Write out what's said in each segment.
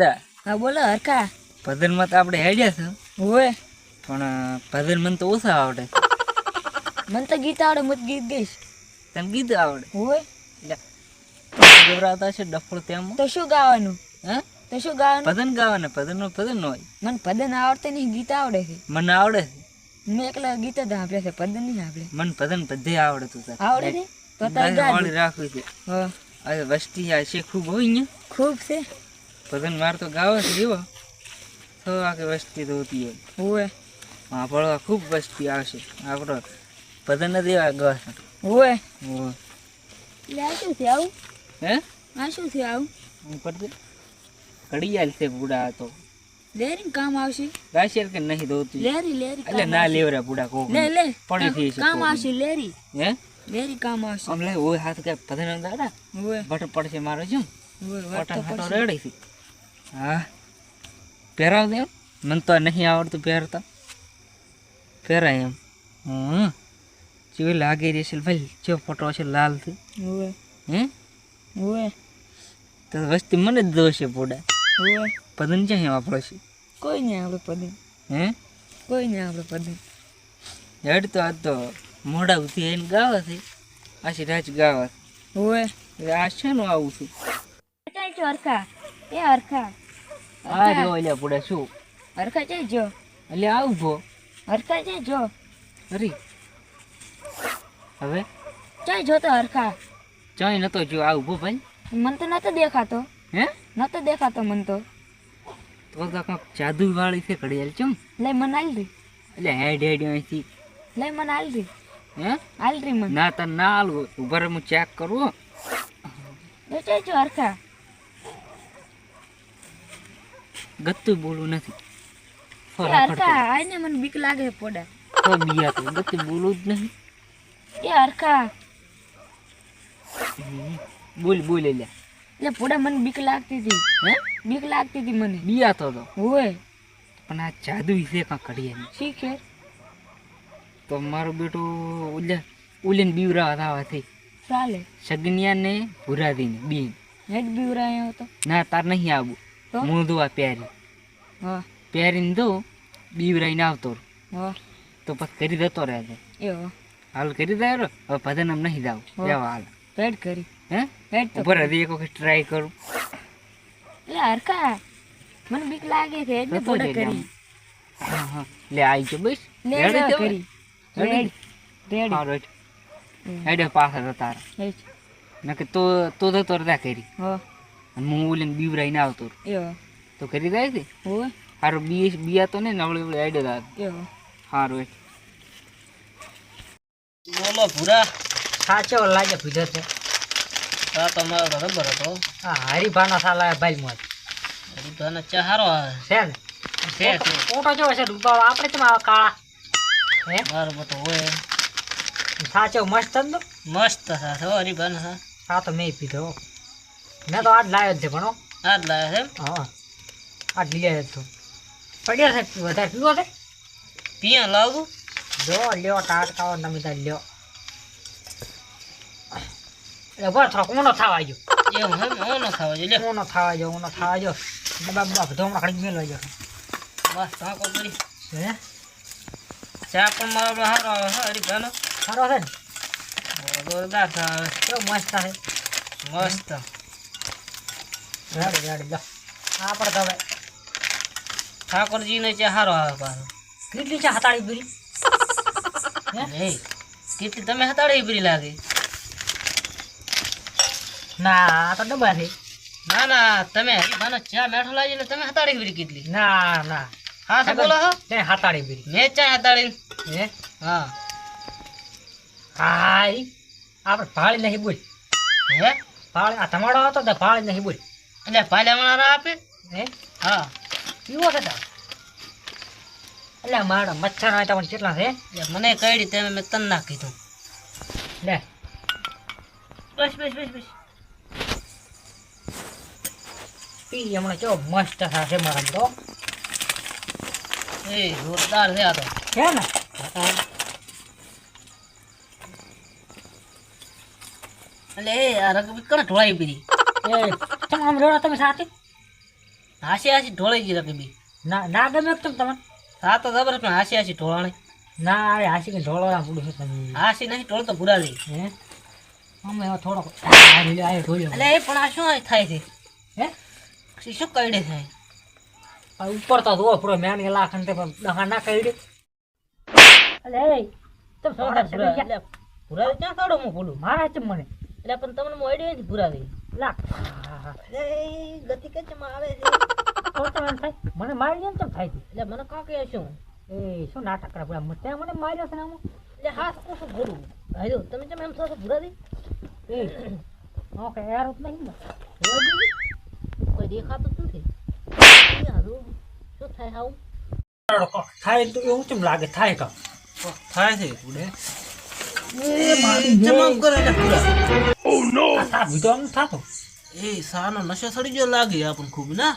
દા હા બોલો હરખા. ભજનમાં તો આપણે હેડ્યા છે હોય પણ ભજન મને તો ઓછા આવડે. મને તો ગીત આવડે, હું તો ગીત ગઈશ. તને ગીત આવડે હોય એટલે ગવરાતા છે ડફળ ત્યાં તો શું ગાવાનું? હે તો શું ગાવાનું? ભજન ગાવાના ભજનનો ભજન હોય. મને ભજન આવડતે નહીં, ગીત આવડે છે. મને આવડે છે. મેં એકલા ગીત જ સાંભળે છે, ભજન નહીં સાંભળે. મને ભજન બધે આવડે તું આવડે છે તો તારે ગા દે. રાખવી છે. હા હવે વસ્તી આ છે ખૂબ હોય ને ખૂબ છે. ભજન માર તો ગાવો છે એવો તો આખી વસ્તી તો હોતી હોય હા પડવા ખૂબ વસ્તી આવશે આપણો ભજન જ એવા ગવા છે. હોય હોય એટલે આ શું છે આવું? હે આ શું છે આવું? ઉપર ઘડિયાળ છે બુડા તો લેરી કામ આવશે. રાશિયર કે નહીં દોતી લેરી લેરી એટલે ના લેવરા બુડા કોક લે લે પડી થઈ છે કામ આવશે. લેરી હે લેરી કામ આવશે. આમ લે ઓય હાથ કે ભજન દાડા હોય બટ પડશે મારો છું હોય બટન વાત તો હાટો પડશે. રેડી છે. હા પહેરાવ દે મને તો નહીં આવડતું પહેરતા પહેરાય એમ જેવી લાગી રહી છે ભાઈ જો ફોટો છે લાલ થી હોય હે હોય તો વસ્તી મને જ દોશે પોડા હોય પદન છે આપણો છે કોઈ નહીં આપણે પદન, હે કોઈ નહીં આપણે પદન. હેડ તો આ તો મોઢા ઉથી એને ગાવા છે આશી રાજ ગાવા હોય એટલે આ છે નું આવું છું ચાલ જો હરખા. એ હરખા આ રહ્યો એટલે પોડા શું હરખા ચાલ જો. એટલે આવું ભો હરખા ચાલ જો. અરે હવે ચાલ જો તો હરખા. ચાય નતો જો આવું ભો ભાઈ મન તો નતો દેખાતો, હે નતો દેખાતો મન તો. તો કાંક જાદુ વાળી છે ઘડિયાળ ચમ લઈ મને આલ રી, એટલે હેડ હેડ અહીંથી લઈ મને આલ રી, હે આલ રી મને. ના તને ના આલવું ઉભા હું ચેક કરું એ ચાલ જો હરખા. ગત્તું બોલવું નથી એ હરખા આય ને મને બીક લાગે છે પોડા. તો બીયા તો ગત્તું બોલવું જ નહીં એ હરખા બોલ બોલ એટલે એટલે પોડા મને બીક લાગતી હતી, હે બીક લાગતી હતી મને. બીયા તો હોય પણ આ જાદુ વિશે કાંક ઘડિયાળ શીખે તો મારું બેટું ઉલીને બીવરા થવાથી ચાલે. સગનિયા ને ભુરાદીને બીન હેડ બીવરાયો હતો. ના તાર નહીં આવું તો? હું દોવા પહેરી હા પહેરીને દો બીવરાઈને આવતો રહું. હા તો પછી કરી દેતો રહે છે એવો હાલ કરી દે હવે ભજન આમ નહીં જાવ હો. જવા હાલ હેડ કરી હે હેડ તો ઉપર હજી એક વખત ટ્રાય કરું એટલે હરખા મને બીક લાગે છે એટલે તો પોડા જઈ કરી. હા હા લે આવી ગયો બસ લે રેડી લે છે કરી રેડી? રેડ રેડ હા રેડી હેડે પાછા જતા રહે હેડ નકે તો જતો રહ્યા કરી હો અને હું ઓલીને બીવરાઈને આવતો રહું. એવો તો કરી જાય છે હોય સારું બીયા તો નહીં નવળી નવળી હેડે દાદ એવો સારું બોલો ભૂરા. સાચો લાગે પીધો છે. આ તો મારો બરાબર હતો. આ હરીભાના સાલા ભાઈ મોજ તને ચા હારો આવે છે ને. છે છે. ફોટો જેવો છે ડૂબાળો, આપણે કેમ આવા કાળા હે બરાબર તો હોય. સાચો મસ્ત જ મસ્ત સાથે હો હરીભાન હા. આ તો મેં પીધો મેં તો આજ લાવ્યો જ છે પણ હો. આ જ લાયા છે હા આજ લઈ આવ્યો છું પડ્યો છે વધારે પીવો છે પિયા લાવું. જો લ્યો ટાટકાઓ તમે ત્યાં લ્યો એટલે બસ થોડોક ઊનો થવા ગયો એવું હે હું ન ખાવા જોઈએ. લે ઊનો થવા ગયો ઊનો થવા ગયો બાબા બધો હમણાં ખડી મેળવા ગયો બસ ટાંકો કરી. હે ચા પણ મારો હારો આવે છે હરીભાનો. સારો છે ને જોરદાર ચા આવે. કેવો મસ્ત છે મસ્ત. રેડી રેડી લો આપણે તો હવે ઠાકોરજીને ચા હારો આવે પાછો. કેટલી છે હતાળી પૂરી હે કેટલી તમે હતાડી પીરી લાગે. ના આ તો ડબ્બા છે ના ના તમે હરીભાનો ચા મેઠો લાવી ને તમે હતાડી પીરી કેટલી. ના ના હા શું બોલો હો. તે હતાળી પૂરી મેં ચા હતાડી. હે હા હાય આપણે ભાળી નહીં બોલ હે ભાળી આ તમારો હતો તો ભાળી નહીં બોલ એટલે પાલ્યા ના આપે. હે હા પીવો છે તાર એટલે મારા મચ્છર હોય તમને કેટલા છે એટલે મને કઈ તમે મેં તને ના કીધું. લે બસ બસ બસ બસ. પી હમણાં કેવો મસ્ત થશે મારા તો એ જોરદાર છે આ તો. છે ને એટલે એ આ રગ કણ ઢોળાઈ પીરી. એ તમે આમ રેડો તમે સાથે હાસી હાસી ઢોળાઈ ગઈ રકી બી ના ગમે કેમ તમને આ તો જબર પણ હાસી હાસી ઢોળાણી ના અરે હાસી કે ઢોળવા પૂરું છે તમે હાસી નહીં ઢોળતો પૂરા દે હે અમે એવો થોડો આયો ઢોળ્યો એટલે એ પણ આ શું થાય છે હે પછી શું કઈડે થાય આ ઉપર તો જો પૂરો મેન લાખ ને પણ દહા ના કરી અલે એ તમ પૂરા થોડા એટલે પૂરા દે ક્યાં કાઢો હું બોલું મારા છે મને એટલે પણ તમને હું આઈડિયા નથી પૂરા દે લાખ એ ગતિ કચમાં આવે છે તો એમ થાય મને મારી જેમ થાય છે એટલે મને કાં કહે શું એ શું નાટક કરે પૂરા ત્યાં મને માર્યો છે ને આમાં એટલે હા શું બોલું હાલો તમે કેમ એમ થશો પૂરા દે એ ઓકે યાર નહીં ને કોઈ દેખાતું જ નથી હાલો શું થાય આવું થાય તો એવું કેમ લાગે થાય કા થાય છે પૂરે એ મારી જમામ કરે એટલે પૂરા આ વિધો આમ થાતો એ સાનો નશો સડી ગયો લાગે આપણ ખૂબ ના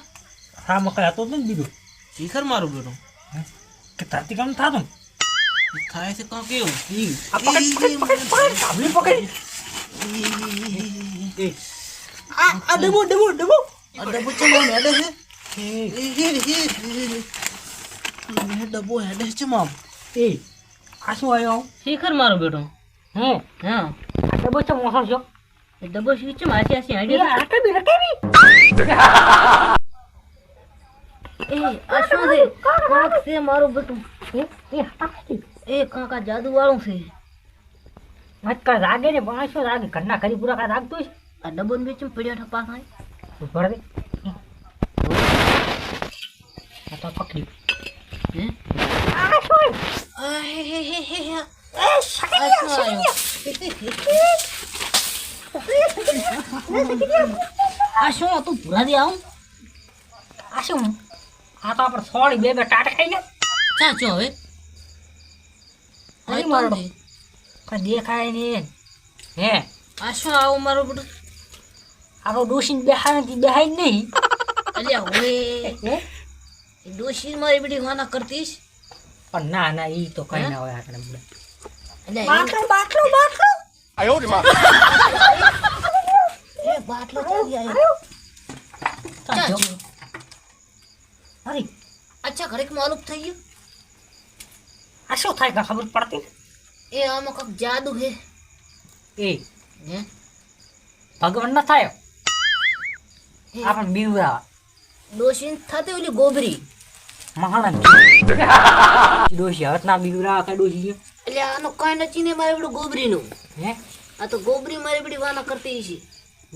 હા મકાઈ હતો ને દીધું શીખર મારું બેટો કે તાતી કામ થાતો થાય છે કાં કેવું આ પકડ કાબલી પકડી એ આ ડબો આ ડબો ચમામ હેડે છે એ ડબો હેડે છે મામ એ આ શું આવ્યો શીખર મારું બેટો હે હા આ ડબ્બો છે મોસો છો એ ડબો શી છે માસી આસી એ આઈડિયા રકેબી એ આ શું છે કાંક છે મારું બેટું એ હટાકી એ કાંકા જાદુ વાળું છે મત કા રાગે ને પણ શું રાગે ઘરના ઘરી પૂરા કા રાખતો છે આ ડબો ને બેચમ પડ્યા ઠપા થાય ઉપર દે આ તો પકડી હે આ શું આ હે હે હે હે હે એ શકી આ શું હતું પૂરા દે આવું આ શું આ તો આપણે સોળી બે ટાટા ખાઈ ગયા ચા ચો હવે અરે મારો કઈ દેખાય નહીં હે આ શું આવું મારું બેટું આપણો ડોસીને બેહાય નથી બેહાય નહીં અલ્યા ઓએ હે એ ડોશી મારી બેટી વાના કરતીશ પણ ના ના ઈ તો કઈ ના હોય આપણે બધા અલ્યા બાટલો એ બાટલો ચાલી આવ્યો ચા જો અરે અચ્છા ઘરે માલુમ થઈ ગયું આ શું થાય કાંઈ ખબર પડતી એ આમાં કંઈક જાદુ હે એ હે ભગવાન ન થાય આપણ બીવરા ડોશી થતી ઓલી ગોબરી મહાણા ડોસી હત ના બીવરા કઈ ડોસી એટલે આનો કાંઈ નથી ને મારે બેટું ગોબરીનું હે આ તો ગોબરી મારી બેટી વાના કરતી છે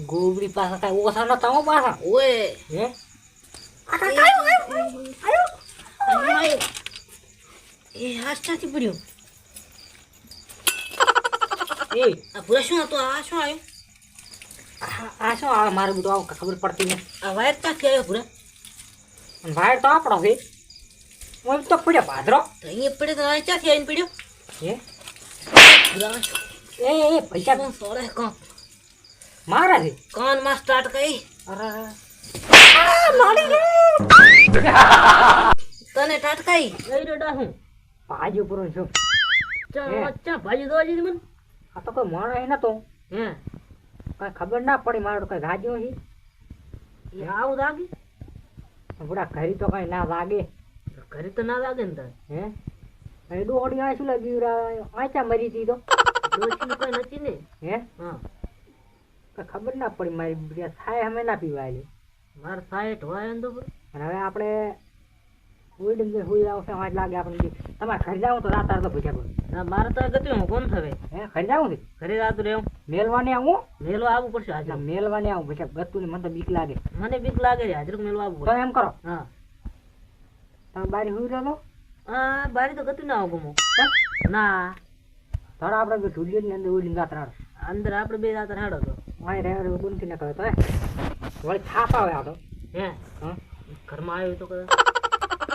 ગોબરી પાસે કઈ ઓછા ન તાવ પાછા ઓએ હે એ હાથ ક્યાંથી પડ્યો એ આ પૂરા શું હતું આ શું આવ્યું આ શું આ મારે બધું આવું ખબર પડતી ને આ વાયર ક્યાંથી આવ્યો પૂરા વાયર તો આપણો છે હું તો પડ્યો ભાદરો તો અહીંયા પડ્યો તો આ ક્યાંથી આવીને પડ્યો હે પૂરા એ પૈસા કોણ સોળે કાં મારા છે કાન માં સ્ટાર્ટ કરી અરે તને ટાટકાઈ લઈ રોડા હું ભાજી પૂરો છું ચા ભાજી દો દીધી મને આ તો કોઈ માણસ નતો હે કઈ ખબર ના પડી મારો કઈ ગાજ્યો છે એ આવું લાગે બુડા ઘરી તો કઈ ના લાગે ઘરે તો ના લાગે ને તાર હે એ દોડી આ શું લાગી આચા મરી હતી તો ડોશીનું કઈ નથી ને હે હા કઈ ખબર ના પડી મારી બુડિયા થાય અમે ના પીવાયેલી મારે સાઈઠ હોય ને તો અને હવે આપણે ઉડી હુઈ આવશે વાંચ લાગે આપણે તમારે ઘરે જાવ તો રાત તો પૂછ્યા પડે ના મારે તો ગતિ હું કોણ થવે હે ઘરે જાવ છે ઘરે રાતું રહેવું મેલવાને આવું મેલો આવવું પડશે હાજર મેલવાને આવું પછી ગતું મને તો બીક લાગે મને બીક લાગે છે હાજર મેલો આવવું તો પડે એમ કરો હા તમે બારી હુઈ રહ્યો હા બારી તો ગતિ ના આવું ગમો ના ધરો આપણે ઢૂલિયો ની અંદર ઉડીને રાત રાડો અંદર આપણે બે રાત હાડો તો વાય રે બુનથી ના કહે તો વળી થાપ આવે આ તો હે હા ઘરમાં આવ્યું તો કદાચ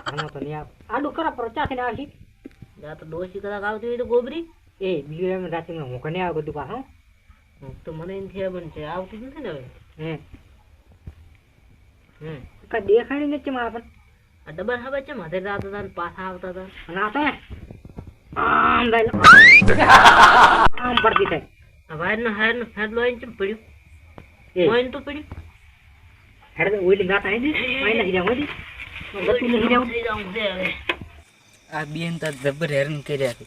આમાં તો નહીં આડું કરો પર ચાથી ને આવશી આ તો ડોશી કદાચ આવતી હોય તો ગોબરી એ બીજું એમ રાતે હું કને આવ બધું પાછું તો મને એમ ખબર છે આવતું જ નથી ને હવે કઈ દેખાણી નથી મારા પણ આ ડબલ હવે છે માથે રાત હતા ને પાછા આવતા હતા અને આ તો આમ જાય આમ પડતી થાય આ વાયર નો હેડ નો હેડ લોઈન ચમ પડ્યું એ લોઈન તો પડ્યું હેડ ઓઈલી ગાતા આઈ દે આઈ નથી જાવ ઓઈલી ગતું નહીં જાવ આ બેન તો જબર હેરાન કર્યા છે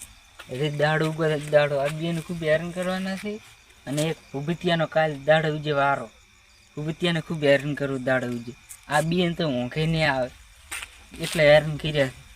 હજી દાડો ઉગો દાડો આ બેન ખૂબ હેરાન કરવાના છે અને એક ભૂબિતિયાનો કાલ દાડો ઉજે વારો ભૂબિતિયાને ખૂબ હેરાન કરવું દાડો ઉજે આ બેન તો ઊંઘે નહીં આવે એટલે હેરાન કર્યા છે